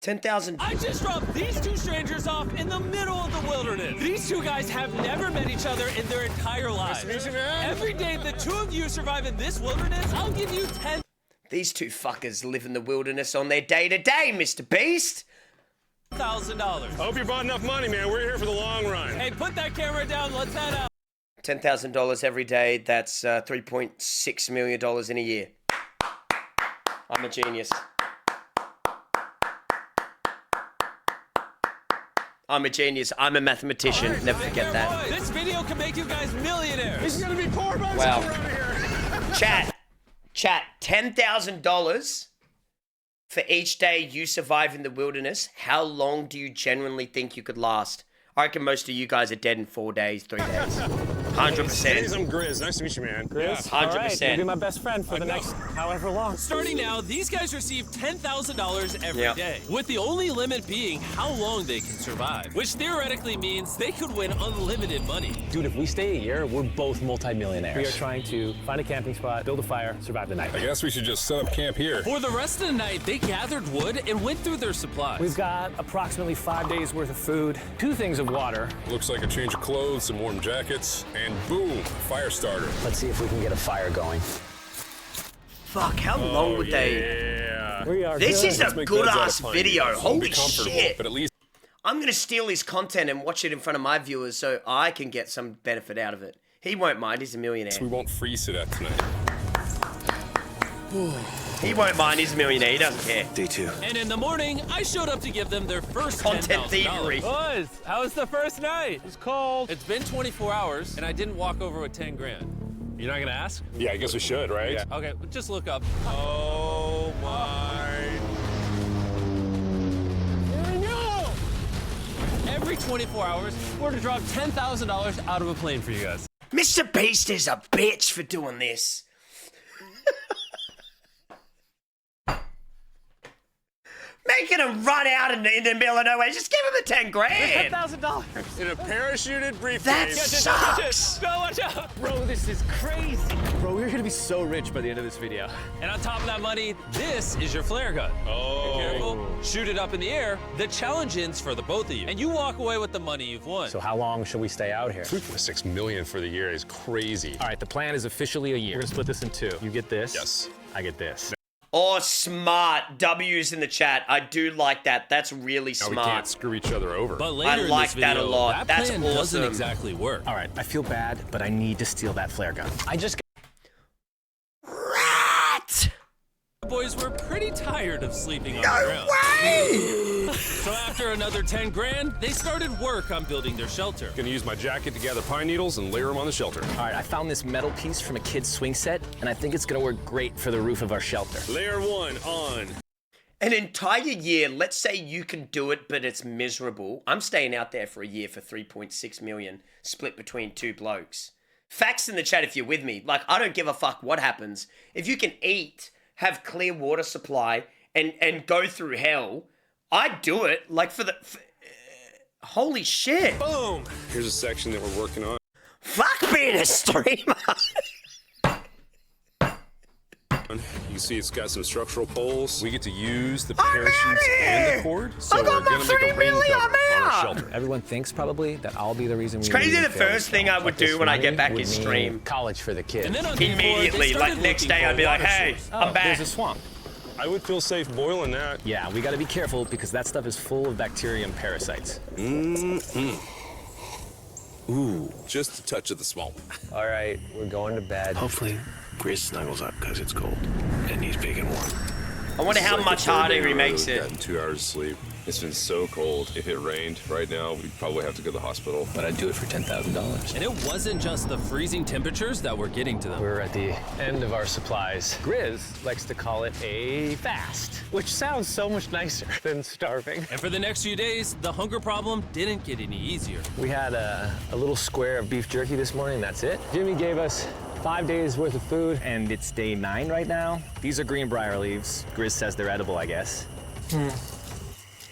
$10,000. I just dropped these two strangers off in the middle of the wilderness. These two guys have never met each other in their entire lives. Nice to meet you, man. Every day the two of you survive in this wilderness, I'll give you These two fuckers live in the wilderness on their day-to-day, Mr. Beast. $10,000. I hope you brought enough money, man. We're here for the long run. Hey, put that camera down. Let's head out. $10,000 every day. That's $3.6 million in a year. I'm a genius. I'm a genius. I'm a mathematician. Right, Never forget that. This video can make you guys millionaires. This is gonna be poor bucks Wow. around here. Chat, $10,000 for each day you survive in the wilderness. How long do you genuinely think you could last? I reckon most of you guys are dead in 4 days, 3 days. 100%. I'm Grizz. Nice to meet you, man. Grizz, 100%. all right, you'll be my best friend for the next however long. Starting now, these guys receive $10,000 every day, with the only limit being how long they can survive, which theoretically means they could win unlimited money. Dude, if we stay a year, we're both multi-millionaires. We are trying to find a camping spot, build a fire, survive the night. I guess we should just set up camp here. For the rest of the night, they gathered wood and went through their supplies. We've got approximately 5 days worth of food, 2 things of water. Looks like a change of clothes, some warm jackets, and boom, fire starter. Let's see if we can get a fire going. Fuck, how long would they... Yeah. We are This good. is Let's a make good beds out ass of pine video. needles. It'll Holy be comfortable, shit. but at least I'm going to steal his content and watch it in front of my viewers so I can get some benefit out of it. He won't mind. He's a millionaire. we won't freeze to that tonight. He won't mind. He's a millionaire. He doesn't care. Day 2. And in the morning, I showed up to give them their first Content $10,000. thievery. Boys, how was the first night? It's cold. It's been 24 hours, and I didn't walk over with 10 grand. You're not gonna ask? Yeah, I guess we should, right? Yeah. Okay, just look up. Oh my. No! Every 24 hours, we're to drop $10,000 out of a plane for you guys. Mr. Beast is a bitch for doing this. Making him run out in the middle of nowhere. Just give him the 10 grand. $10,000. In a parachuted briefcase. That sucks. Go, watch out. Bro, this is crazy. Bro, we're gonna be so rich by the end of this video. And on top of that money, this is your flare gun. Oh. Be careful. Shoot it up in the air. The challenge ends for the both of you. And you walk away with the money you've won. So how long should we stay out here? $3.6 million for the year is crazy. All right, the plan is officially a year. We're gonna split this in 2. You get this. Yes. I get this. Oh, smart. W's in the chat. I do like that. That's really Now we smart. can't screw each other over. But later I in like this video, that a lot. That's plan doesn't awesome. exactly work. All right, I feel bad, but I need to steal that flare gun. I just Rat! The boys were pretty tired of sleeping on the No ground. way! So after another 10 grand, they started work on building their shelter. Gonna use my jacket to gather pine needles and layer them on the shelter. All right, I found this metal piece from a kid's swing set, and I think it's gonna work great for the roof of our shelter. Layer 1 on. An entire year, let's say you can do it, but it's miserable. I'm staying out there for a year for 3.6 million, split between 2 blokes. Facts in the chat if you're with me. Like, I don't give a fuck what happens. If you can eat, have clear water supply, and go through hell, I'd do it. Like, holy shit. Boom! Here's a section that we're working on. Fuck being a streamer. You see it's got some structural poles. We get to use the I'm parachutes outta and here! the cord. So I got we're my gonna make 3 a rain million, cover I'm on our out! shelter. Everyone thinks probably that I'll be the reason we crazy really the failed first this thing challenge. I would But do this when I get money back would in mean stream. college for the kids. And then on day 4, Immediately, they like started next looking day, for I'd be like, water hey, source. I'm back. There's a swamp. I would feel safe boiling that. Yeah, we gotta be careful because that stuff is full of bacteria and parasites. Ooh, just a touch of the swamp. All right, we're going to bed. Hopefully, Grizz snuggles up because it's cold and he's big and warm. I wonder how much harder he makes We've it. gotten 2 hours of sleep. It's been so cold. If it rained right now, we'd probably have to go to the hospital. But I'd do it for $10,000. And it wasn't just the freezing temperatures that were getting to them. We're at the end of our supplies. Grizz likes to call it a fast, which sounds so much nicer than starving. And for the next few days, the hunger problem didn't get any easier. We had a little square of beef jerky this morning, that's it. Jimmy gave us 5 days worth of food, and it's day 9 right now. These are greenbrier leaves. Grizz says they're edible, I guess.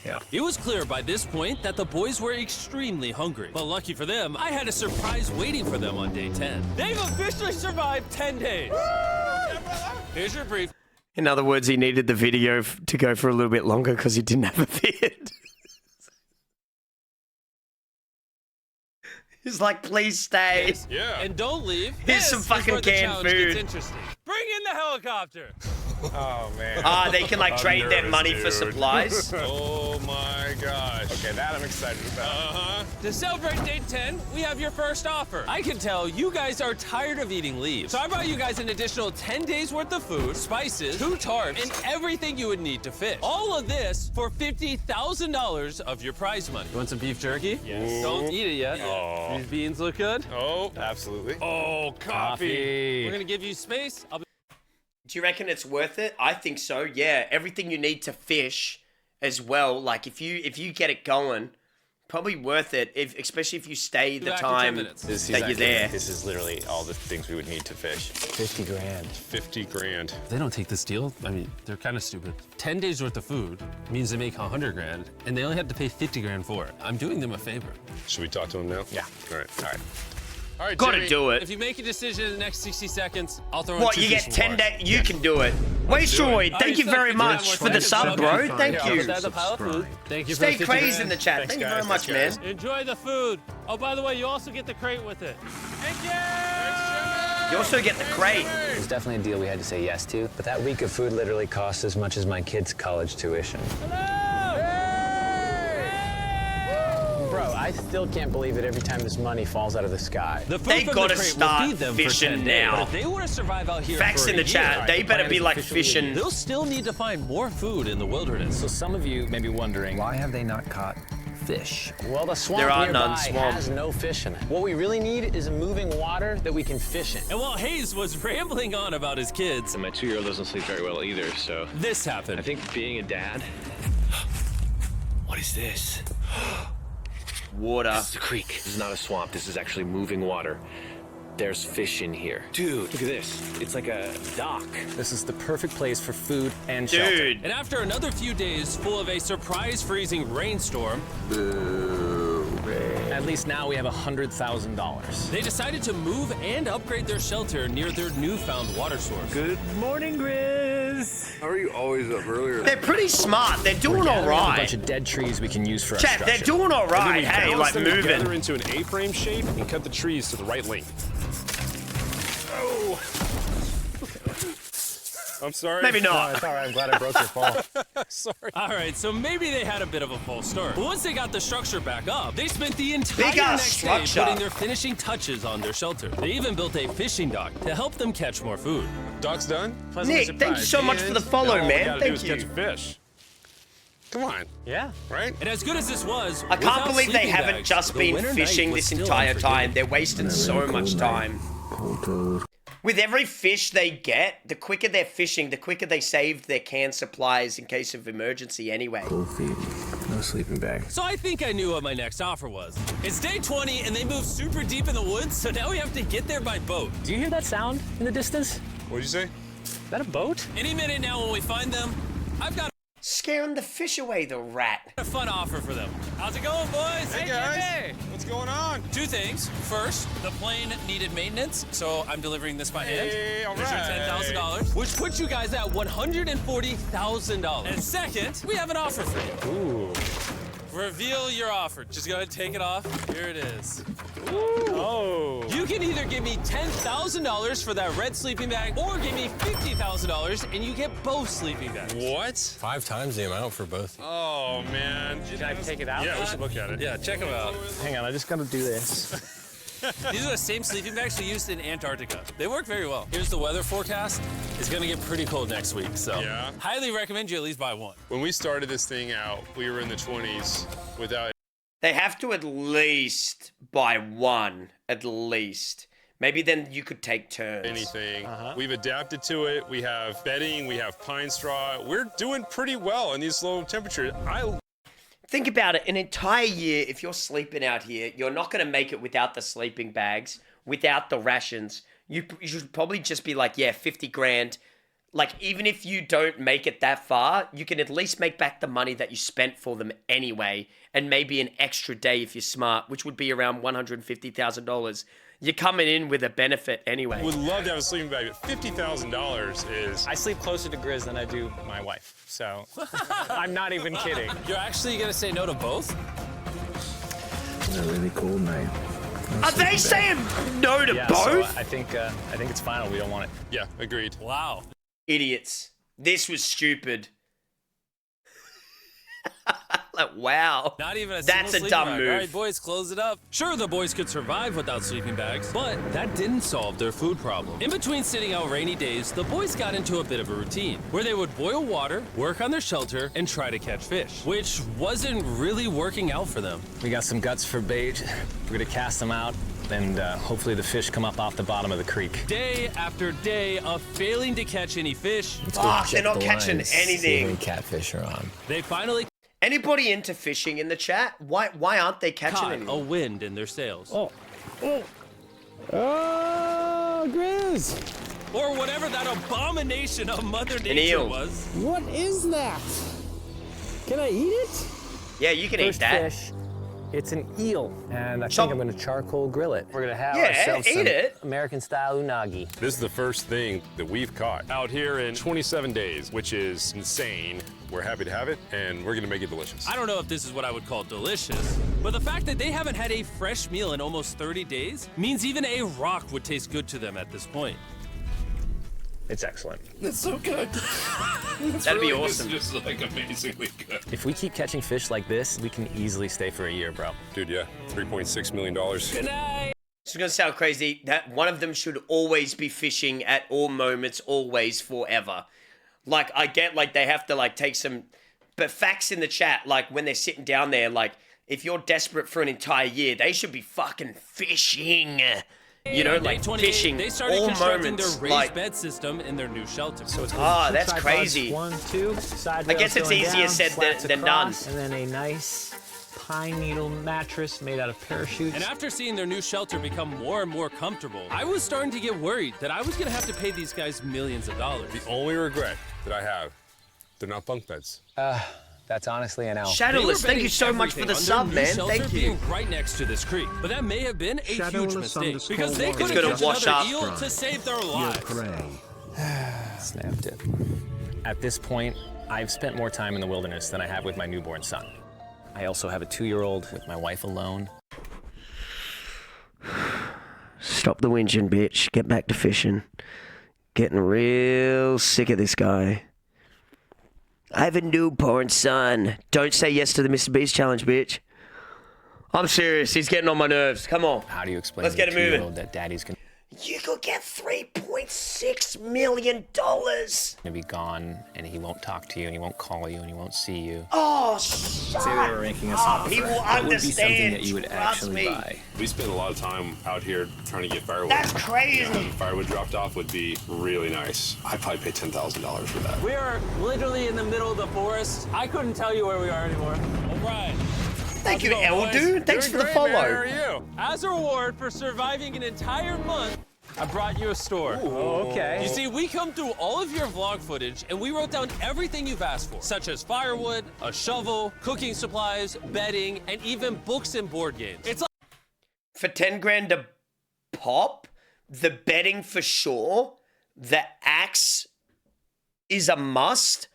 Yeah. It was clear by this point that the boys were extremely hungry. But lucky for them, I had a surprise waiting for them on day 10. They've officially survived 10 days. Here's your brief. In other words, he needed the video to go for a little bit longer because he didn't have a beard. He's like, please stay. Yeah. And don't leave. Here's some This is fucking where the canned challenge gets food. interesting. Bring in the helicopter. Oh, man. Ah, they can like I'm trade their nervous, money for dude. supplies. Oh my gosh. Okay, that I'm excited about. Uh-huh. To celebrate day 10, we have your first offer. I can tell you guys are tired of eating leaves. So I brought you guys an additional 10 days worth of food, spices, 2 tarps, and everything you would need to fish. All of this for $50,000 of your prize money. You want some beef jerky? Yes. Don't eat it yet. Oh. These beans look good. Oh. Absolutely. Oh, coffee. We're gonna give you space. Do you reckon it's worth it? I think so. Yeah, everything you need to fish as well. Like if you get it going, probably worth it. Especially if you stay the Back in 10 time minutes. that you're there. This is literally all the things we would need to fish. 50 grand. 50 grand. If they don't take this deal, I mean, they're kind of stupid. 10 days worth of food means they make 100 grand, and they only have to pay 50 grand for it. I'm doing them a favor. Should we talk to him now? Yeah. All right. All right. All right, Gotta Jimmy. do it. If you make a decision in the next 60 seconds, I'll throw in What, 2 you get fish 10 more. days? You can do it. Waystroid, thank you very much for the sub, bro. Thank Put you. that in the pile of food. Thank you for Stay the 50 crazy in grand. the chat. Thanks, Thank you guys. very much, Thanks, man. guys. Enjoy the food. Oh, by the way, you also get the crate with it. Thank you! You also get the crate. It was definitely a deal we had to say yes to, but that week of food literally cost as much as my kids' college tuition. Bro, I still can't believe it every time this money falls out of the sky. The food They from gotta the crate start will feed them fishing for 10 days. now. But if they want to survive out here Facts for in a the chat. year, They better plan be is like officially fishing. they'll still need to find more food in the wilderness. So some of you may be wondering, Why have they not caught fish? Well, the swamp There are nearby none, swamp. has no fish in it. What we really need is a moving water that we can fish in. And while Hayes was rambling on about his kids, And my 2-year-old doesn't sleep very well either, so this happened. I think being a dad. What is this? Water. This is a creek. This is not a swamp. This is actually moving water. There's fish in here. Dude, look at this. It's like a dock. this is the perfect place for food and shelter. Dude. And after another few days full of a surprise freezing rainstorm, At least now we have $100,000. they decided to move and upgrade their shelter near their newfound water source. Good morning, Grizz. How are you always up earlier? They're pretty smart. They're doing all A bunch right. of dead trees we can use for our Chat, structure. they're doing all right. Hey, Balance like them together moving. into an A-frame shape and cut the trees to the right length. Oh. I'm sorry. Maybe not. It's all right. I'm glad I broke your fall. Sorry. All right, so maybe they had a bit of a false start. But once they got the structure back up, they spent the entire Big ass next day structure. putting their finishing touches on their shelter. They even built a fishing dock to help them catch more food. Dock's done. Nick, thank you so much for the follow, All we man. gotta do Thank is you. catch a fish. Come on, Yeah. right? And as good as this was, I can't without believe they sleeping haven't bags, just the been winter night fishing was this still entire time. unforgiving. They're wasting so much time. With every fish they get, the quicker they're fishing, the quicker they save their canned supplies in case of emergency anyway. No sleeping bag. So I think I knew what my next offer was. It's day 20 and they moved super deep in the woods, so now we have to get there by boat. Do you hear that sound in the distance? What'd you say? Is that a boat? Any minute now when we find them, I've got Scaring the fish away, the rat. a fun offer for them. How's it going, boys? Hey guys, what's going on? 2 things. First, the plane needed maintenance, so I'm delivering this by hand. Hey, all There's your right. $10,000, which puts you guys at $140,000. And second, we have an offer for you. Ooh. Reveal your offer. Just go ahead and take it off. Here it is. Oh. You can either give me $10,000 for that red sleeping bag, or give me $50,000 and you get both sleeping bags. What? 5 times the amount for both. Oh man. Can I take it out? Yeah, we should look at it. Yeah, check them out. Hang on, I just gotta do this. These are the same sleeping bags we used in Antarctica. They work very well. Here's the weather forecast. It's gonna get pretty cold next week, so Yeah. highly recommend you at least buy one. When we started this thing out, we were in the 20s without They have to at least buy one, at least. Maybe then you could take turns. anything. We've adapted to it. We have bedding, we have pine straw. We're doing pretty well in these low temperatures. Think about it. An entire year, if you're sleeping out here, you're not going to make it without the sleeping bags, without the rations. You should probably just be like, yeah, 50 grand. Like, even if you don't make it that far, you can at least make back the money that you spent for them anyway, and maybe an extra day if you're smart, which would be around $150,000. You're coming in with a benefit anyway. Would love to have a sleeping bag, but $50,000 is... I sleep closer to Grizz than I do my wife, so I'm not even kidding. You're actually gonna say no to both? It's a really cold night. Are they saying no to Yeah, both? so I think it's final. We don't want it. Yeah, agreed. Wow. Idiots. This was stupid. Like, wow. Not even a That's single a dumb sleeping bag. move. All right, boys, close it up. Sure, the boys could survive without sleeping bags, but that didn't solve their food problem. In between sitting out rainy days, the boys got into a bit of a routine where they would boil water, work on their shelter, and try to catch fish, which wasn't really working out for them. We got some guts for bait. We're gonna cast them out, and hopefully the fish come up off the bottom of the creek. Day after day of failing to catch any fish, Fuck, they're not catching anything. Catfish are on. they finally Anybody into fishing in the chat? Why aren't they catching caught anything? a wind in their sails. Oh, Grizz! Or whatever that abomination of Mother Nature eel. was. What is that? Can I eat it? Yeah, you can eat First that. fish. It's an eel, and I Chop- think I'm gonna charcoal grill it. We're gonna have Yeah, ourselves eat some it. American-style unagi. This is the first thing that we've caught out here in 27 days, which is insane. We're happy to have it, and we're gonna make it delicious. I don't know if this is what I would call delicious, but the fact that they haven't had a fresh meal in almost 30 days means even a rock would taste good to them at this point. It's excellent. It's so good. That'd be awesome. It's just like amazingly good. If we keep catching fish like this, we can easily stay for a year, bro. Dude, yeah, $3.6 million. Good night. It's gonna sound crazy. That one of them should always be fishing at all moments, always, forever. Like, I get, like, they have to, like, take some... But facts in the chat, like, when they're sitting down there, like, if you're desperate for an entire year, they should be fucking fishing. You know, On day like, 28, fishing they started all constructing moments. their raised Like, bed system in their new shelter. So it's that's two tripods, crazy. 1, 2, side I guess rails it's going easier down, said slats than across, done. And then a nice pine needle mattress made out of parachutes. And after seeing their new shelter become more and more comfortable, I was starting to get worried that I was gonna have to pay these guys millions of dollars. The only regret that I have, they're not bunk beds. That's honestly an L. They were Shadowless, thank betting you so much for everything the on sub, their new man. shelter Thank you. being right next to this creek, but that may have been a huge mistake because they couldn't gonna catch wash another up. eel to save their lives. Snapped it. At this point, I've spent more time in the wilderness than I have with my newborn son. I also have a 2-year-old with my wife alone. Stop the whinging, bitch. Get back to fishing. Getting real sick of this guy. I have a newborn son. Don't say yes to the MrBeast challenge, bitch. I'm serious. He's getting on my nerves. Come on. How do you explain Let's to a get it moving. 2-year-old that daddy's gonna You could get $3.6 million. be gone, and he won't talk to you, and he won't call you, and he won't see you? Oh, shut Say they were ranking us up. an He offer. will What would be understand. something that you would Trust actually me. buy? We spend a lot of time out here trying to get firewood. That's crazy. Yeah, firewood dropped off would be really nice. I'd probably pay $10,000 for that. We are literally in the middle of the forest. I couldn't tell you where we are anymore. O'Brien. Thank you, El Dude. Thanks for the follow. How are you? As a reward for surviving an entire month, I brought you a store. Oh, okay. You see, we come through all of your vlog footage and we wrote down everything you've asked for, such as firewood, a shovel, cooking supplies, bedding, and even books and board games. It's like For 10 grand a pop, the bedding for sure, the axe is a must.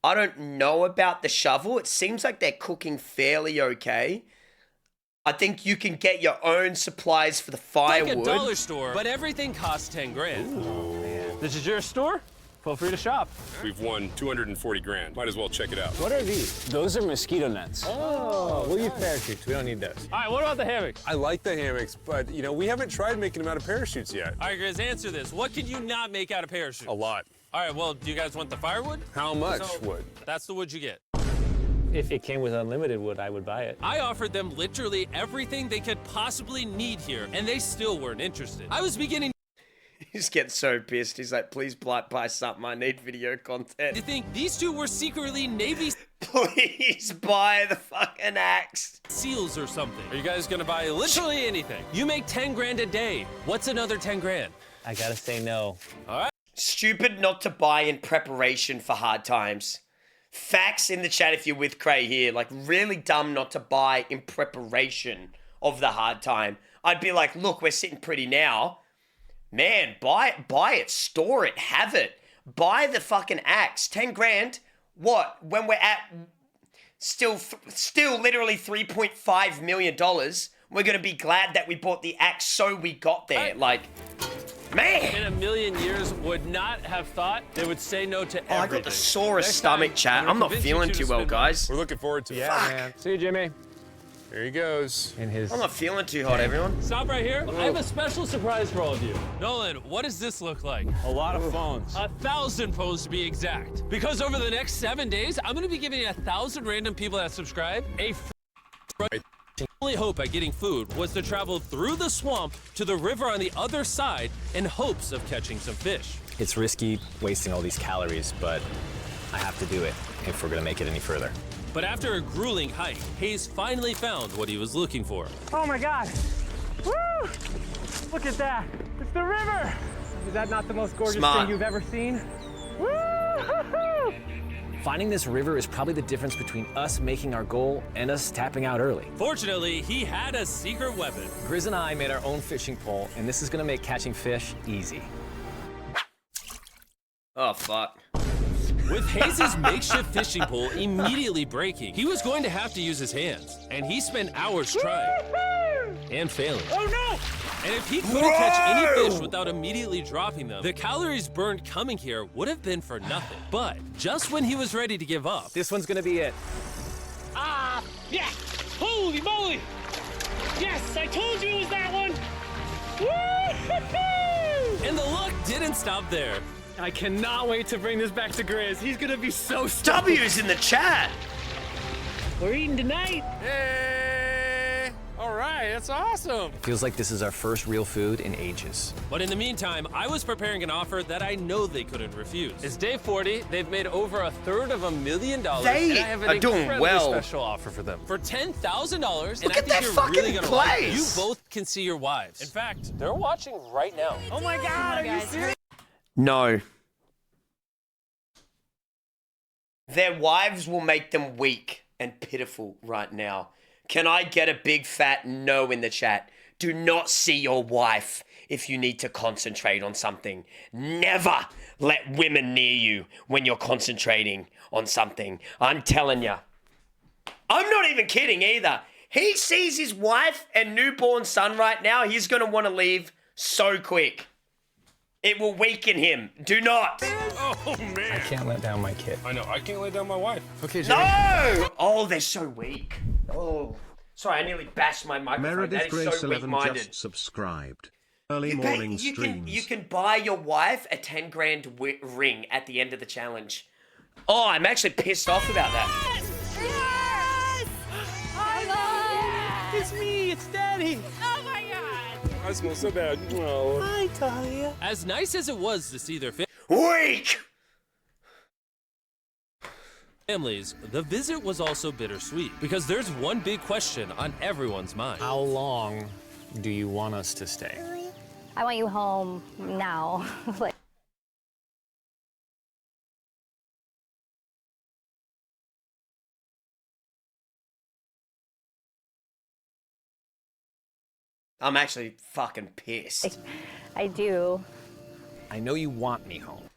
I don't know about the shovel. It seems like they're cooking fairly okay. I think you can get your own supplies for the like a firewood. dollar store, but everything costs 10 grand. This is your store? Feel free to shop. We've won 240 grand. Might as well check it out. What are these? Those are mosquito nets. Oh, we'll use parachutes. We don't need those. All right, what about the hammocks? I like the hammocks, but you know, we haven't tried making them out of parachutes yet. All right, Grizz, answer this. What can you not make out of parachutes? A lot. All right, well, do you guys want the firewood? How much So, wood? That's the wood you get. If it came with unlimited wood, I would buy it. I offered them literally everything they could possibly need here, and they still weren't interested. I was beginning He's getting so pissed. He's like, please buy something. I need video to content. think these two were secretly Navy Please buy the fucking axe. SEALs or something. Are you guys gonna buy literally anything? You make 10 grand a day. What's another 10 grand? I gotta say no. All right. Stupid not to buy in preparation for hard times. Facts in the chat if you're with Cray here. Like, really dumb not to buy in preparation of the hard time. I'd be like, look, we're sitting pretty now. Man, buy it, store it, have it. Buy the fucking axe. 10 grand. What? When we're at still literally $3.5 million, we're going to be glad that we bought the axe so we got there. Like, man. In a million years, would not have thought they would say no to everything. I got the sorest Next stomach, time, chat. I'm I'm not gonna feeling convince you too to well, spend guys. We're looking forward to it. Yeah, man. See you, Jimmy. There he goes. In his. I'm not feeling too hot, everyone. Stop right here. I have a special surprise for all of you. Nolan, what does this look like? A lot of phones. 1,000 phones to be exact. Because over the next 7 days, I'm gonna be giving 1,000 random people that subscribe a free. The only hope at getting food was to travel through the swamp to the river on the other side in hopes of catching some fish. It's risky wasting all these calories, but I have to do it if we're gonna make it any further. But after a grueling hike, Hayes finally found what he was looking for. Oh my God! Woo! Look at that! It's the river! Is that not the most gorgeous thing you've ever seen? Woo! Finding this river is probably the difference between us making our goal and us tapping out early. Fortunately, he had a secret weapon. Grizz and I made our own fishing pole, and this is gonna make catching fish easy. Oh, fuck. With Hayes' makeshift fishing pole immediately breaking, he was going to have to use his hands, and he spent hours trying and failing. Oh no! And if he couldn't catch any fish without immediately dropping them, the calories burned coming here would have been for nothing. But just when he was ready to give up, This one's gonna be it. Ah, yeah! Holy moly! Yes, I told you it was that one! Woo-hoo-hoo! and the luck didn't stop there. I cannot wait to bring this back to Grizz. He's gonna be so stoked. W's in the chat. We're eating tonight. Hey! All right, that's awesome. Feels like this is our first real food in ages. But in the meantime, I was preparing an offer that I know they couldn't refuse. It's day 40. They've made over $250,000. They and I have an are doing incredibly well. special offer for them. For $10,000, and Look I at think that you're fucking really gonna like it, you place. both can see your wives. In fact, they're watching right now. Oh my God, are you serious? No. Their wives will make them weak and pitiful right now. Can I get a big fat no in the chat? Do not see your wife if you need to concentrate on something. Never let women near you when you're concentrating on something. I'm telling you. I'm not even kidding either. He sees his wife and newborn son right now. He's going to want to leave so quick. It will weaken him. Do not. Oh, man. I can't let down my kid. I know. I can't lay down my wife. Okay, Jimmy. No! Oh, they're so weak. Oh. Sorry, I nearly bashed my microphone. Meredith That is Grace so 11 weak-minded. just subscribed. Early You morning can, streams. buy your wife a 10 grand ring at the end of the challenge. Oh, I'm actually pissed off about that. Yes! It's me, it's Daddy. Oh my God. I smell so bad. Oh. Hi, Talia. As nice as it was to see their Weak! families, the visit was also bittersweet because there's one big question on everyone's mind. How long do you want us to stay? I want you home now. Like, I'm actually fucking pissed. I do. I know you want me home.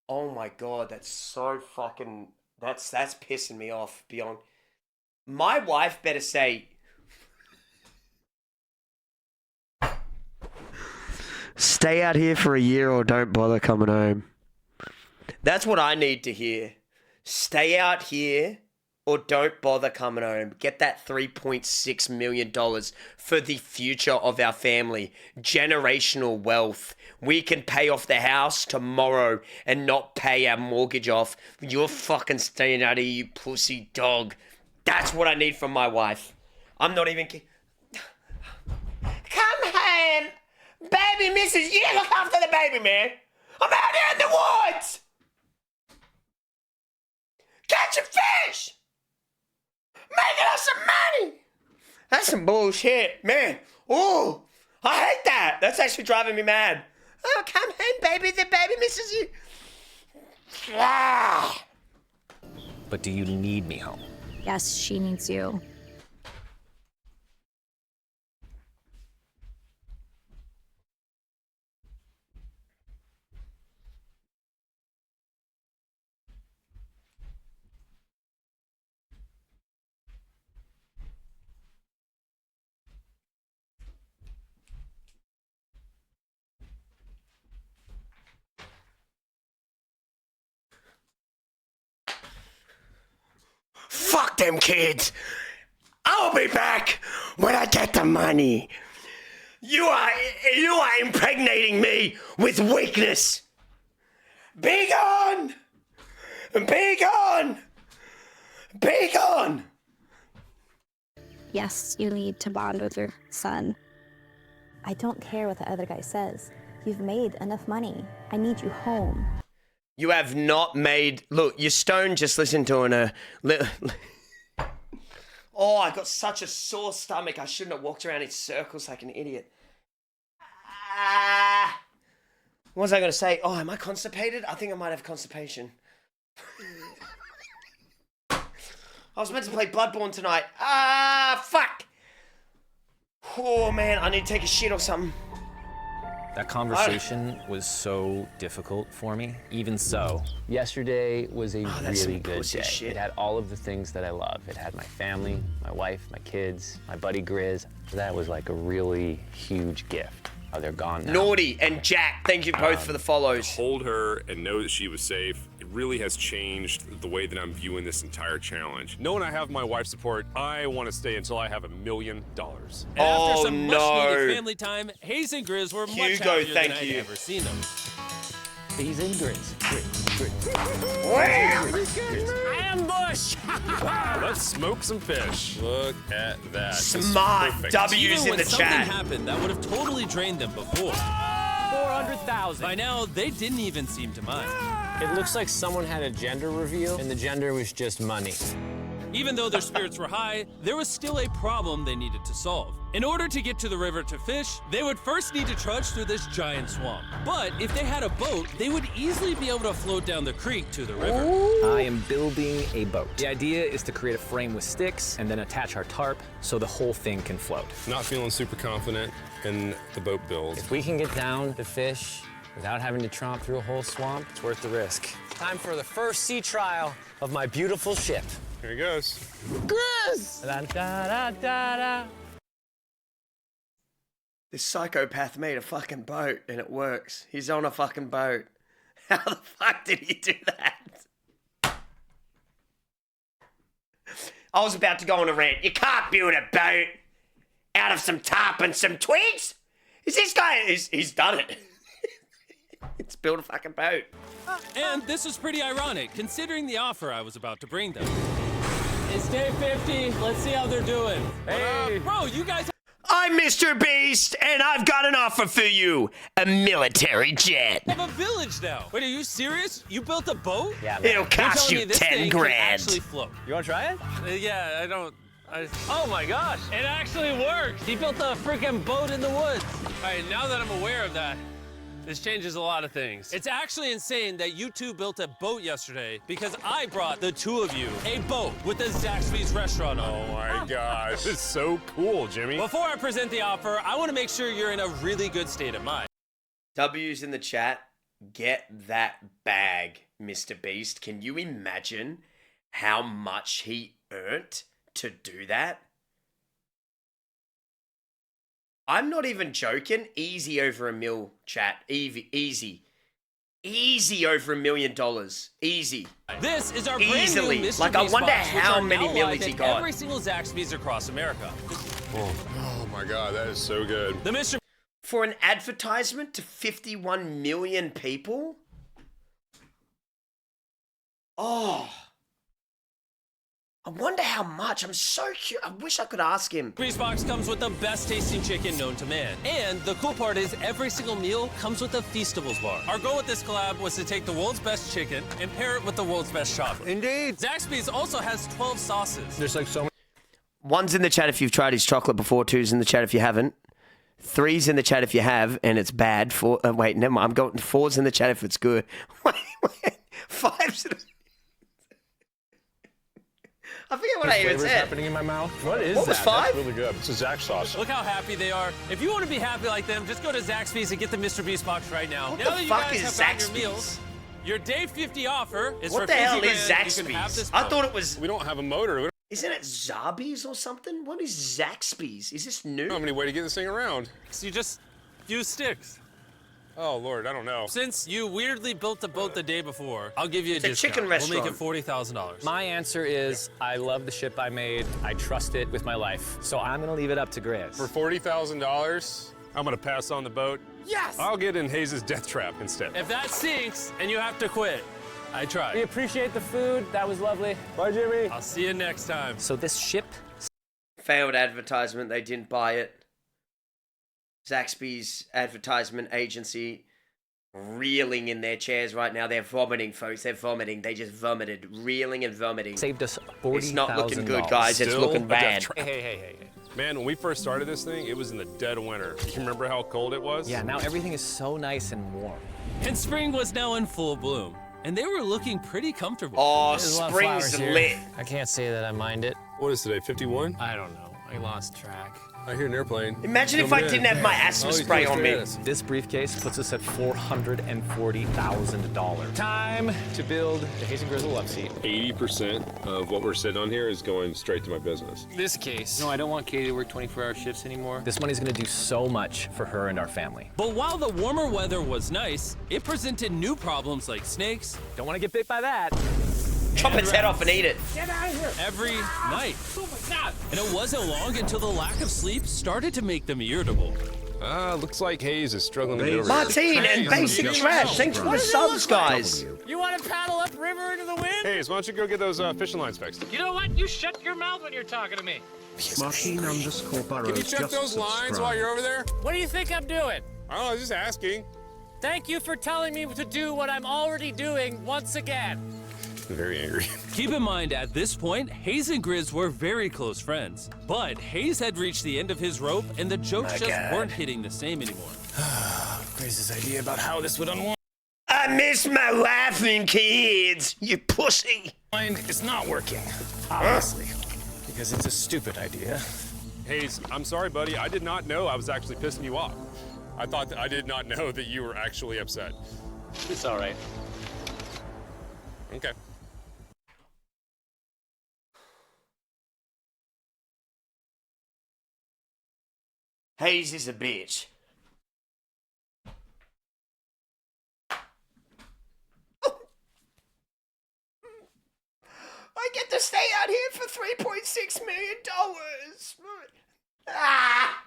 Oh my God, that's so fucking... That's pissing me off beyond... My wife better say... Stay out here for a year or don't bother coming home. That's what I need to hear. Stay out here or don't bother coming home. Get that $3.6 million for the future of our family. Generational wealth. We can pay off the house tomorrow and not pay our mortgage off. You're fucking staying out here, you pussy dog. That's what I need from my wife. I'm not even... Come home. Baby missus, you look after the baby, man. I'm out here in the woods. Catching fish. Making us some money. That's some bullshit, man. Ooh, I hate that. That's actually driving me mad. Oh, come home, baby. The baby misses you. Ah. But do you need me home? Yes, she needs you. Fuck them kids. I'll be back when I get the money. You are impregnating me with weakness. Be gone. Be gone. Be gone. Yes, you need to bond with your son. I don't care what the other guy says. You've made enough money. I need you home. You have not made... Look, you're stoned just listening to a... Oh, I got such a sore stomach. I shouldn't have walked around in circles like an idiot. What was I going to say? Oh, am I constipated? I think I might have constipation. I was meant to play Bloodborne tonight. Fuck. Oh, man, I need to take a shit or something. That conversation was so difficult for me. Even so, yesterday was a really good day. Shit. It had all of the things that I love. It had my family, my wife, my kids, my buddy Grizz. That was like a really huge gift. Oh, they're gone now. Naughty and Jack, thank you both for the follows. Hold her and know that she was safe. It really has changed the way that I'm viewing this entire challenge. Knowing I have my wife's support, I want to stay until I have $1 million. And after some much-needed family time, Hayes and Grizz were much happier than I'd ever seen them. Hayes and Grizz. Ambush! Let's smoke some fish. Look at that. Smart W's in the chat. Something happened that would have totally drained them before. 400,000. By now, they didn't even seem to mind. It looks like someone had a gender reveal, and the gender was just money. Even though their spirits were high, there was still a problem they needed to solve. In order to get to the river to fish, they would first need to trudge through this giant swamp. But if they had a boat, they would easily be able to float down the creek to the river. I am building a boat. The idea is to create a frame with sticks and then attach our tarp so the whole thing can float. Not feeling super confident in the boat build. If we can get down to fish without having to tromp through a whole swamp, it's worth the risk. Time for the first sea trial of my beautiful ship. Here he goes. Grizz! Da-da-da-da-da. This psychopath made a fucking boat and it works. He's on a fucking boat. How the fuck did he do that? I was about to go on a rant. You can't build a boat out of some tarp and some twigs. Is this guy... He's done it. It's build a fucking boat. And this is pretty ironic, considering the offer I was about to bring them. It's day 50. Let's see how they're doing. Hey. Bro, you guys... I'm MrBeast, and I've got an offer for you. A military jet. have a village now. Wait, are you serious? You built a boat? Yeah, man. It'll cost you 10 grand. Actually float. You want to try it? Yeah, I don't... Oh my gosh, it actually works. He built a freaking boat in the woods. All right, now that I'm aware of that, this changes a lot of things. It's actually insane that you two built a boat yesterday because I brought the two of you a boat with the Zaxby's restaurant on it. Oh my gosh, it's so cool, Jimmy. Before I present the offer, I want to make sure you're in a really good state of mind. W's in the chat. Get that bag, MrBeast. Can you imagine how much he earned to do that? I'm not even joking. Easy over $1 million, chat. Easy. Easy over $1 million. Easy. This is our Easily. brand new MrBeast Like, I wonder box, which how are many now millies live he at got. Every single Zaxby's across America. Oh my God, that is so good. The Mr. For an advertisement to 51 million people? Oh. I wonder how much. I'm so curious. I wish I could ask him. MrBeast box comes with the best tasting chicken known to man. And the cool part is every single meal comes with a Feastables bar. Our goal with this collab was to take the world's best chicken and pair it with the world's best chocolate. Indeed. Zaxby's also has 12 sauces. There's like so many. One's in the chat if you've tried his chocolate before, two's in the chat if you haven't. 3's in the chat if you have, and it's bad. 4. Wait, never mind. I'm going 4's in the chat if it's good. Wait. 5's. I forget what I even said. Happening in my mouth. What is What was that? 5? That's really good. It's a Zach sauce. Look how happy they are. If you want to be happy like them, just go to Zaxby's and get the MrBeast box right now. What now the that you fuck guys is have gotten Zaxby's? your meals, your day 50 offer is What for the hell 50 is grand. You can have Zaxby's? this I boat. thought it was. We don't have a motor. Isn't it Zarbies or something? What is Zaxby's? Is this new? We don't have any way to get this thing around. So you just use sticks. Oh, Lord, I don't know. Since you weirdly built the boat the day before, I'll give you a It's a discount. chicken restaurant. We'll make it $40,000. My answer is I love the ship I made. I trust it with my life. So I'm gonna leave it up to Grizz. For $40,000, I'm gonna pass on the boat. Yes! I'll get in Hayes' death trap instead. If that sinks and you have to quit, I We tried. appreciate the food. That was lovely. Bye, Jimmy. I'll see you next time. So this ship, Failed advertisement. They didn't buy it. Zaxby's advertisement agency reeling in their chairs right now. They're vomiting, folks. They're vomiting. They just vomited, reeling and vomiting. saved us $40,000. It's not looking good, guys. It's Still looking a death bad. trap. Hey. Man, when we first started this thing, it was in the dead of winter. You remember how cold it was? Yeah, now everything is so nice and warm. And spring was now in full bloom, and they were looking pretty comfortable. Oh, There's a lot of spring's flowers here. lit. I can't say that I mind it. What is today, 51? I don't know. I lost track. I hear an airplane. Imagine if I didn't have my asthma spray on me. This briefcase puts us at $440,000. Time to build the Hayes and Grizzle love seat. 80% of what we're sitting on here is going straight to my business. This case. No, I don't want Katie to work 24-hour shifts anymore. This money's gonna do so much for her and our family. But while the warmer weather was nice, it presented new problems like snakes. Don't want to get bit by that. Chop its head off and eat it. Every night. Oh my God. And it wasn't long until the lack of sleep started to make them irritable. Looks like Hayes is struggling to get over Martine and Basic Trash. Thanks for the subs, guys. You want to paddle up river into the wind? Hayes, why don't you go get those fishing lines fixed? You know what? You shut your mouth when you're talking to me. Martine_Burrows Can you check just those lines while you're over there? What do you think I'm doing? I don't know, just asking. Thank you for telling me to do what I'm already doing once again. I'm very angry. Keep in mind, at this point, Hayes and Grizz were very close friends. But Hayes had reached the end of his rope, and the jokes just weren't hitting the same anymore. Grizz's idea about how this would unwind. I miss my wife and kids, you pussy. It's not working, obviously, because it's a stupid idea. Hayes, I'm sorry, buddy. I did not know I was actually pissing you off. I did not know that you were actually upset. It's all right. Okay. Hayes is a bitch. I get to stay out here for $3.6 million. Ah!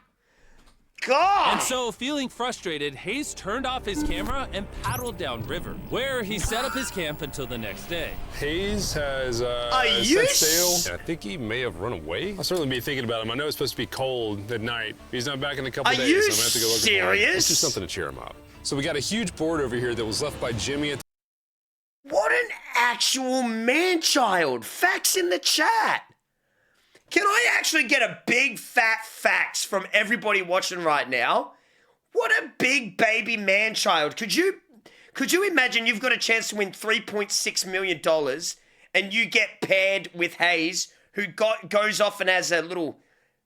God! And so, feeling frustrated, Hayes turned off his camera and paddled downriver, where he set up his camp until the next day. Hayes has set sail. I think he may have run away. I'll certainly be thinking about him. I know it's supposed to be cold at night. He's not back in a couple Are days, you so I'm gonna have to go look for him. serious? Let's do something to cheer him up. So we got a huge board over here that was left by Jimmy at What an actual man-child. Facts in the chat. Can I actually get a big fat facts from everybody watching right now? What a big baby man-child. Could you imagine you've got a chance to win $3.6 million and you get paired with Hayes, who goes off and has a little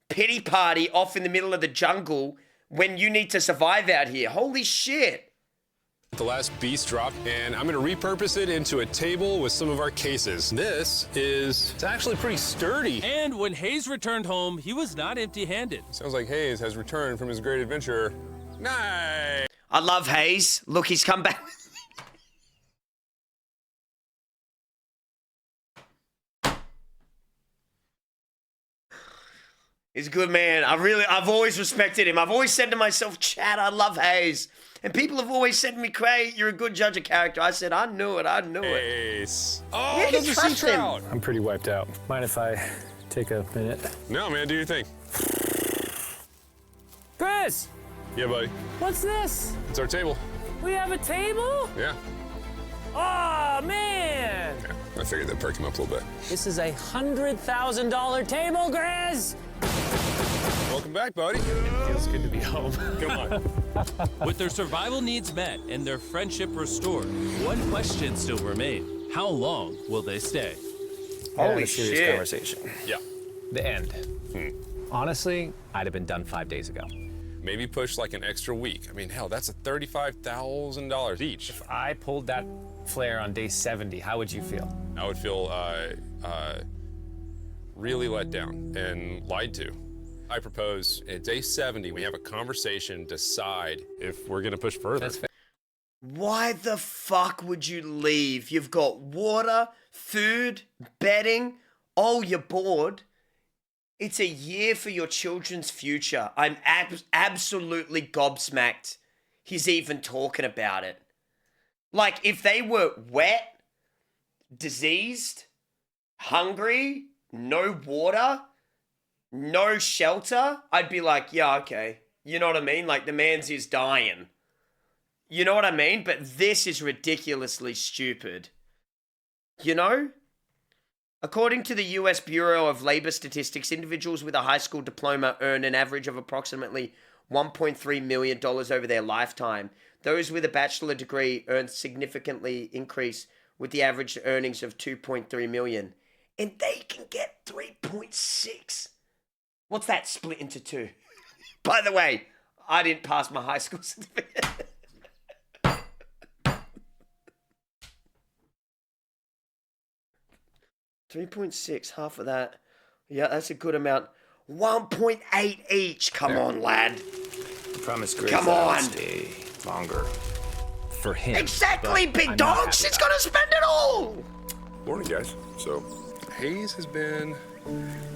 pity party off in the middle of the jungle when you need to survive out here? Holy shit. the last Beast drop, and I'm gonna repurpose it into a table with some of our cases. It's actually pretty sturdy. And when Hayes returned home, he was not empty-handed. Sounds like Hayes has returned from his great adventure. Nice. I love Hayes. Look, he's come back. He's a good man. I've always respected him. I've always said to myself, Chad, I love Hayes. And people have always said to me, Cray, you're a good judge of character. I said, I knew it. Hayes. Oh, Yeah, those are sea trust him. trout. I'm pretty wiped out. Mind if I take a minute? No, man, do your thing. Chris, Yeah, buddy. what's this? It's our table. We have a table? Yeah. Oh, man. I figured that'd perk him up a little bit. This is a $100,000 table, Grizz. Welcome back, buddy. It feels good to be home. Come on. With their survival needs met and their friendship restored, one question still remains. How long will they stay? Holy shit. Conversation. Yeah. The end. Honestly, I'd have been done 5 days ago. Maybe push like an extra week. I mean, hell, that's $35,000 each. If I pulled that flare on day 70, how would you feel? I would feel really let down and lied to. I propose at day 70, we have a conversation, decide if we're gonna push further. That's fair. Why the fuck would you leave? You've got water, food, bedding. Oh, you're bored. It's a year for your children's future. I'm absolutely gobsmacked he's even talking about it. Like, if they were wet, diseased, hungry, no water, no shelter, I'd be like, yeah, okay. You know what I mean? Like, the man's is dying. You know what I mean? But this is ridiculously stupid. You know? According to the US Bureau of Labor Statistics, individuals with a high school diploma earn an average of approximately $1.3 million over their lifetime. Those with a bachelor degree earn significantly increase with the average earnings of $2.3 million. And they can get 3.6. What's that split into two? By the way, I didn't pass my high school certificate. 3.6, half of that. Yeah, that's a good amount. 1.8 each. Come on, lad. I promise Grizz Come that I'll on. stay longer. For him. Exactly, but big I'm not dog. happy She's about gonna spend it all. Morning, guys. So, Hayes has been a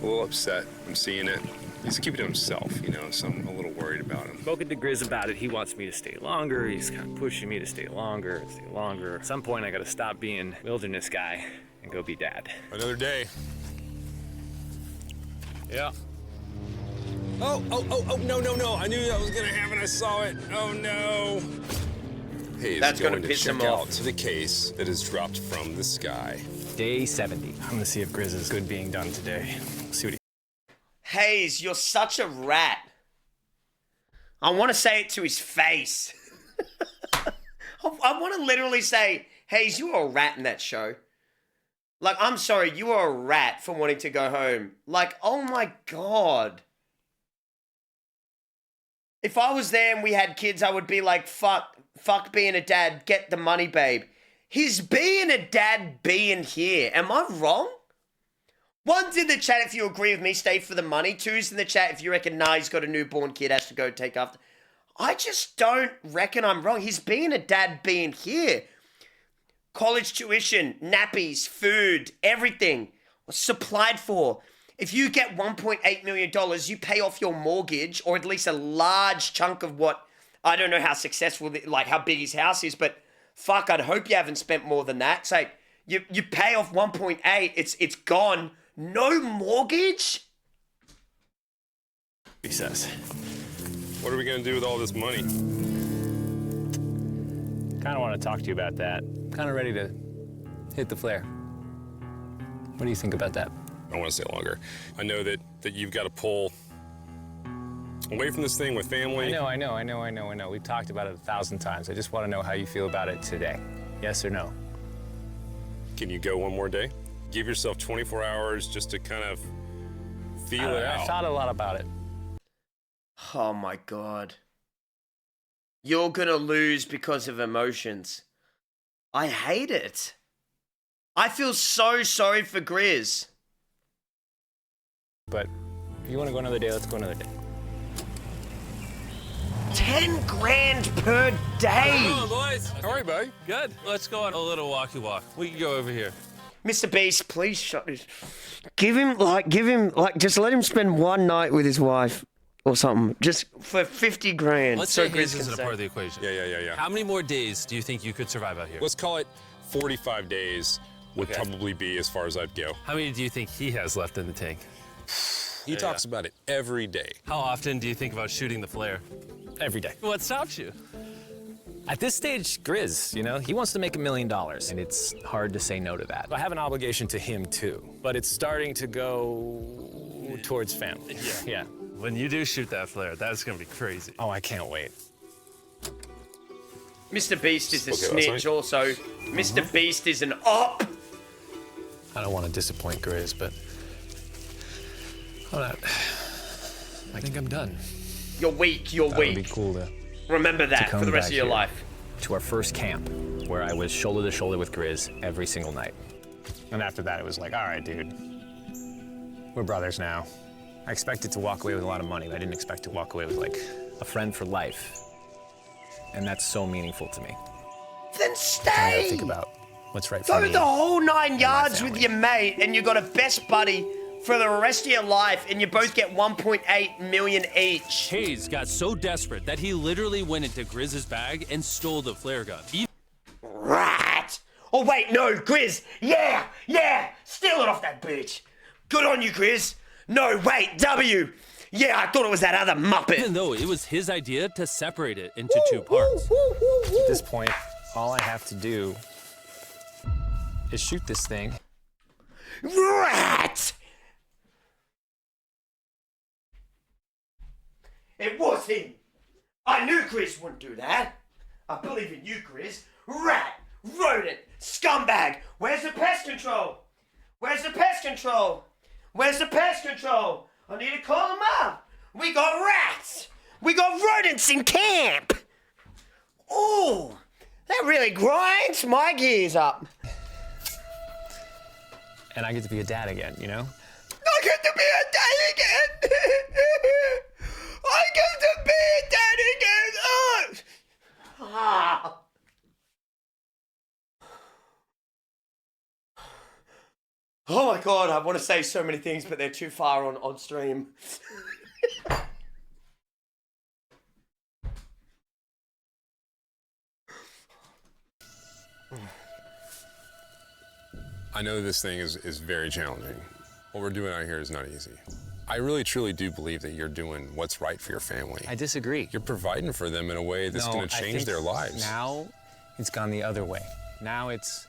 little upset. I'm seeing it. He's keeping it to himself, you know, so I'm a little worried about him. Spoken to Grizz about it. He wants me to stay longer. He's kind of pushing me to stay longer. At some point, I gotta stop being wilderness guy and go be dad. Another day. Yeah. Oh, no. I knew that was gonna happen. I saw it. Oh, no. Hayes That's going gonna to piss check him out off. to the case that is dropped from the sky. Day 70. I'm gonna see if Grizz is good being done today. See what he... Hayes, you're such a rat. I want to say it to his face. I want to literally say, Hayes, you were a rat in that show. Like, I'm sorry, you were a rat for wanting to go home. Like, oh my God. If I was there and we had kids, I would be like, fuck being a dad, get the money, babe. He's being a dad being here. Am I wrong? One's in the chat if you agree with me, stay for the money. Two's in the chat if you reckon, nah, he's got a newborn kid, has to go take after. I just don't reckon I'm wrong. He's being a dad being here. College tuition, nappies, food, everything supplied for. If you get $1.8 million, you pay off your mortgage, or at least a large chunk of what, I don't know how successful, like how big his house is, but fuck, I'd hope you haven't spent more than that. It's like, you pay off 1.8, it's gone. No mortgage? He says. What are we gonna do with all this money? Kind of want to talk to you about that. Kind of ready to hit the flare. What do you think about that? I want to stay longer. I know that you've got to pull away from this thing with family. I know. We've talked about it 1,000 times. I just want to know how you feel about it today. Yes or no? Can you go one more day? Give yourself 24 hours just to kind of feel it out. I thought a lot about it. Oh my God. You're gonna lose because of emotions. I hate it. I feel so sorry for Grizz. But if you want to go another day, let's go another day. 10 grand per day. Hello, boys. How are you, buddy? Good. Let's go on a little walkie walk. We can go over here. MrBeast, please shut this. Give him, just let him spend one night with his wife or something. Just for 50 grand. Let's so say Grizz Hayes can isn't a say. part of the equation. Yeah. How many more days do you think you could survive out here? Let's call it 45 days would probably be as far as I'd go. How many do you think he has left in the tank? He talks about it every day. How often do you think about shooting the flare? Every day. What stops you? At this stage, Grizz, you know, he wants to make $1 million, and it's hard to say no to that. I have an obligation to him too, but it's starting to go towards family. Yeah. when you do shoot that flare, that's gonna be crazy. Oh, I can't wait. MrBeast is a Okay, snitch also. MrBeast is an op. I don't want to disappoint Grizz, but hold on. I think I'm done. You're weak, you're That would weak. be cool to Remember that come for the rest back of your here life. to our first camp, where I was shoulder to shoulder with Grizz every single night. And after that, it was like, all right, dude, we're brothers now. I expected to walk away with a lot of money, but I didn't expect to walk away with like a friend for life. And that's so meaningful to me. Then I stay. gotta think about what's right for Go me. the whole 9 yards with family. your mate, and you got a best buddy for the rest of your life, and you both get 1.8 million each. Hayes got so desperate that he literally went into Grizz's bag and stole the flare gun. Right. Oh wait, no, Grizz. Yeah, steal it off that bitch. Good on you, Grizz. No, wait, W. Yeah, I thought it was that other muppet. Even though it was his idea to separate it into 2 parts. At this point, all I have to do is shoot this thing. Rat! It was him. I knew Grizz wouldn't do that. I believe in you, Grizz. Rat, rodent, scumbag. Where's the pest control? Where's the pest control? Where's the pest control? I need to call them up. We got rats. We got rodents in camp. Ooh, that really grinds my gears up. And I get to be a dad again, you know? I get to be a dad again. I get to be a dad again. Ah. Oh my god, I want to say so many things, but they're too far on stream. I know this thing is very challenging. What we're doing out here is not easy. I really truly do believe that you're doing what's right for your family. I disagree. You're providing for them in a way that's No, going to I change think their lives. Now it's gone the other way. Now it's,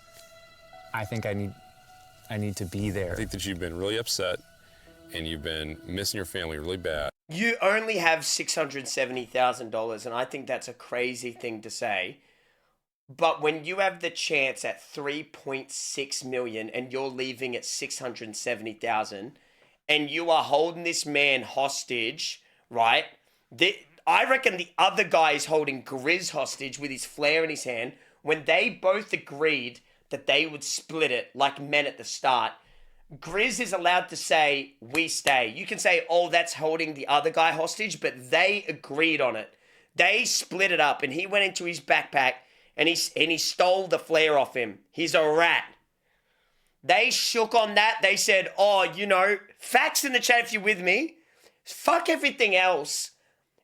I think I need to be there. I think that you've been really upset and you've been missing your family really bad. You only have $670,000, and I think that's a crazy thing to say. But when you have the chance at 3.6 million and you're leaving at 670,000, and you are holding this man hostage, right? I reckon the other guy is holding Grizz hostage with his flare in his hand. When they both agreed that they would split it like men at the start, Grizz is allowed to say, we stay. You can say, oh, that's holding the other guy hostage, but they agreed on it. They split it up, and he went into his backpack, and he stole the flare off him. He's a rat. They shook on that. They said, oh, you know, facts in the chat if you're with me. Fuck everything else.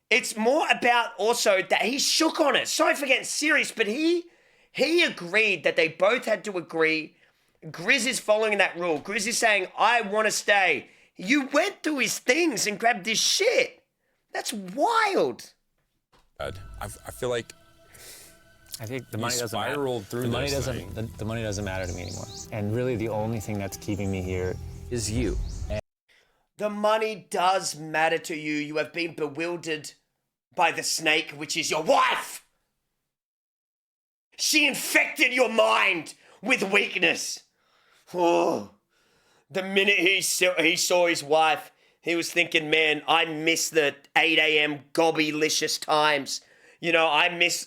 It's more about also that he shook on it. Sorry for getting serious, but he agreed that they both had to agree. Grizz is following that rule. Grizz is saying, I want to stay. You went through his things and grabbed his shit. That's wild. I feel like I think the money doesn't spiraled matter. through The money this doesn't. thing. The money doesn't matter to me anymore. And really, the only thing that's keeping me here is you. The money does matter to you. You have been bewildered by the snake, which is your wife. She infected your mind with weakness. Oh, the minute he saw his wife, he was thinking, man, I miss the 8 a.m. gobbylicious times. You know, I miss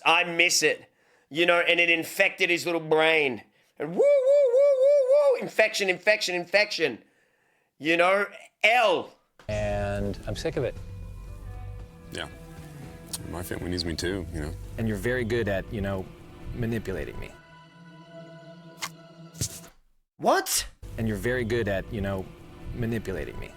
it. You know, and it infected his little brain. And woo, woo, woo, woo, woo. Infection. You know, L. And I'm sick of it. Yeah. My family needs me too, you know. And you're very good at, you know, manipulating me. What? And you're very good at, you know, manipulating me.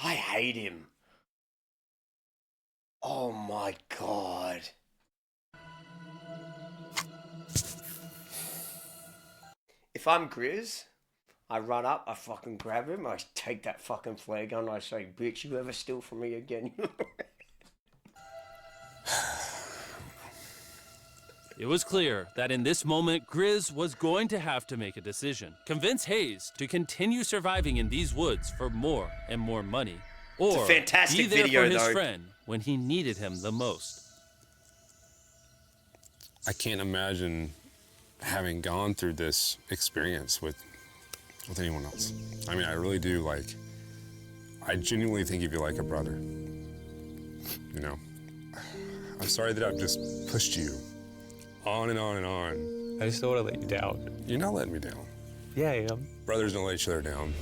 I hate him. Oh my god. If I'm Grizz, I run up, I fucking grab him, I take that fucking flare gun, I say, bitch, you ever steal from me again? It was clear that in this moment, Grizz was going to have to make a decision. Convince Hayes to continue surviving in these woods for more and more money. Or it's a fantastic be there video, for his though. friend when he needed him the most. I can't imagine having gone through this experience with anyone else. I mean, I really do, like, I genuinely think of you like a brother. You know? I'm sorry that I've just pushed you on and on and on. I just don't want to let you down. You're not letting me down. Yeah, I am. Brothers don't let each other down.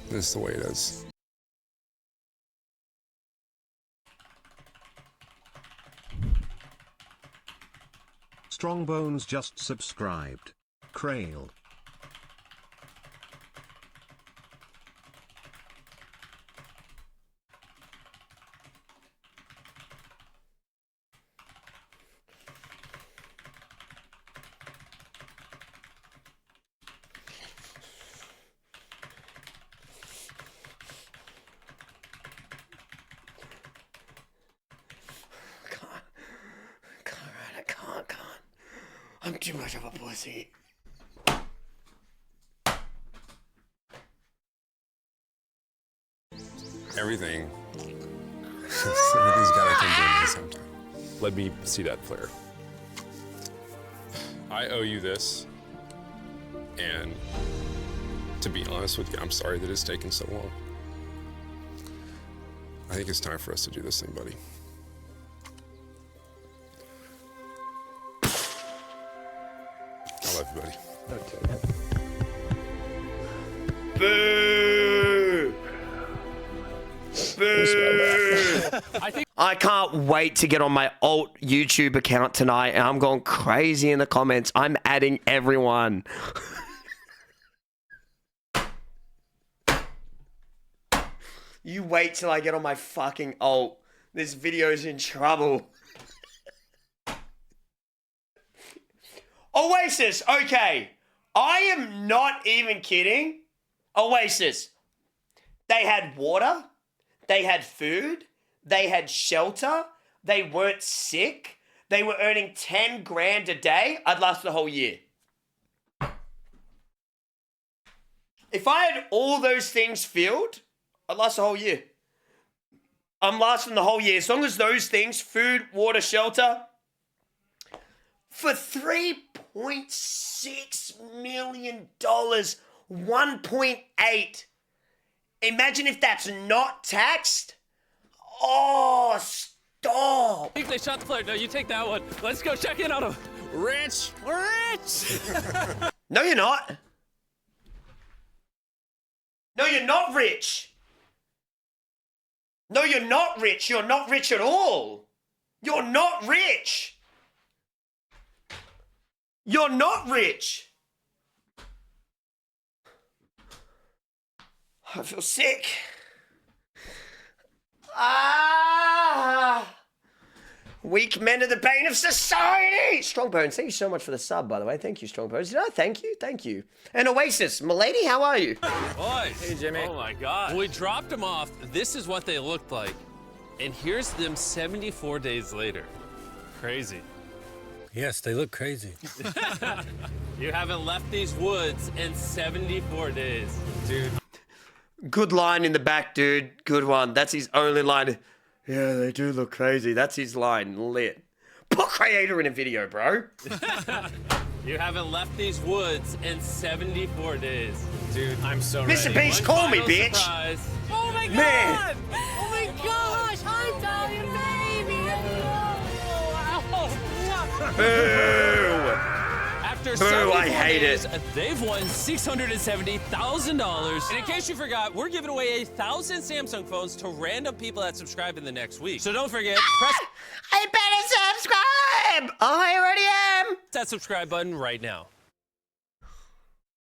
This is the way it is. Strongbones just subscribed. Crail. I'm too much of a pussy. Everything's gotta come to an end sometime. Let me see that flare. I owe you this, and to be honest with you, I'm sorry that it's taken so long. I think it's time for us to do this thing, buddy. I love you, buddy. Okay. Boo! Boo! I can't wait to get on my alt YouTube account tonight, and I'm going crazy in the comments. I'm adding everyone. You wait till I get on my fucking alt. This video's in trouble. Oasis, okay. I am not even kidding. Oasis. They had water. They had food. They had shelter. They weren't sick. They were earning 10 grand a day. I'd last the whole year. If I had all those things filled, I'd last the whole year. I'm lasting the whole year. As long as those things, food, water, shelter, for $3.6 million, 1.8. Imagine if that's not taxed. Oh, stop. I think they shot the flare. No, you take that one. Let's go check in on him. Rich. We're rich. No, you're not. No, you're not rich. No, you're not rich. You're not rich at all. You're not rich. You're not rich. I feel sick. Weak men are the bane of society. Strongbones, thank you so much for the sub, by the way. Thank you, Strongbones. Did I thank you? Thank you. And Oasis, milady, how are you? Boys. Hey, Jimmy. Oh, my God. We dropped them off. This is what they looked like. And here's them 74 days later. Crazy. Yes, they look crazy. You haven't left these woods in 74 days. Dude. Good line in the back, dude. Good one. That's his only line. Yeah, they do look crazy. That's his line. Lit. Put Crayator in a video, bro. You haven't left these woods in 74 days. Dude, I'm so ready. MrBeast, call me, bitch. Surprise. Oh my God! Man. Oh my gosh! Hi, darling baby! Boo. After Boo, 74 I hate days, it. they've won $670,000. And in case you forgot, we're giving away 1,000 Samsung phones to random people that subscribe in the next week. So don't forget, press I better subscribe. I already am. that subscribe button right now.